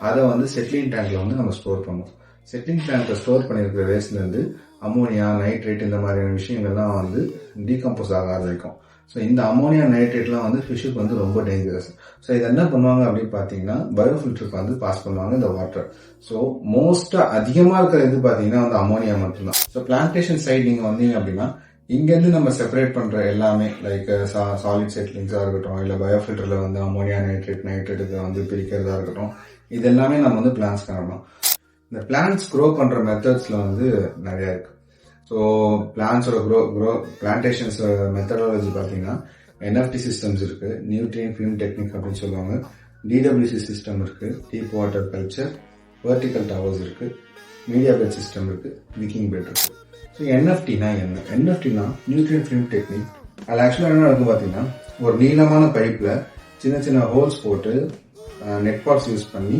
அதை வந்து செட்டிலிங் டேங்க்ல வந்து நம்ம ஸ்டோர் பண்ணுவோம். செட்டிலிங் டேங்க்ல ஸ்டோர் பண்ணியிருக்கிற வேஸ்ட்ல இருந்து அமோனியா, நைட்ரேட் இந்த மாதிரியான விஷயங்கள்லாம் வந்து டீகம்போஸ் ஆக ஆரம்பிக்கும். ஸோ இந்த அமோனியா நைட்ரேட்லாம் வந்து ஃபிஷ்ஷுக்கு வந்து ரொம்ப டேஞ்சரஸ். ஸோ இதை என்ன பண்ணுவாங்க அப்படின்னு பார்த்தீங்கன்னா பயோஃபில்டருக்கு வந்து பாஸ் பண்ணுவாங்க இந்த வாட்டர். ஸோ மோஸ்டா அதிகமாக இருக்கிற இது பார்த்தீங்கன்னா வந்து அமோனியா மட்டும்தான். ஸோ பிளான்டேஷன் சைடு நீங்கள் வந்தீங்க அப்படின்னா இங்கேருந்து நம்ம செப்பரேட் பண்ற எல்லாமே லைக் சாலிட் செட்டிலிங்ஸா இருக்கட்டும், இல்லை பயோஃபில்டர்ல வந்து அமோனியா நைட்ரேட் இதை வந்து பிரிக்கிறதா இருக்கட்டும், இது எல்லாமே நம்ம வந்து பிளான்ஸ் காணணும். இந்த பிளான்ஸ் க்ரோ பண்ற மெத்தட்ஸ்ல வந்து நிறைய இருக்கு. ஸோ பிளான்ஸோட பிளான்டேஷன்ஸ் மெத்தடாலஜி பார்த்தீங்கன்னா என்எஃப்டி சிஸ்டம்ஸ் இருக்கு, நியூட்ரியன் ஃபிலிம் டெக்னிக் அப்படின்னு சொல்லுவாங்க, டிடபிள்யூசி சிஸ்டம் இருக்கு, deep water culture, vertical towers இருக்கு, மீடியா பெட் சிஸ்டம் இருக்கு, விக்கிங் பெட் இருக்கு. ஸோ என்எஃப்டினா என்ன? என்எஃப்டினா நியூட்ரியன் ஃபிலிம் டெக்னிக். அது ஆக்சுவலாக என்ன நடக்கும் பார்த்தீங்கன்னா ஒரு நீளமான பைப்ல சின்ன சின்ன ஹோல்ஸ் போட்டு நெட் பாட்ஸ் யூஸ் பண்ணி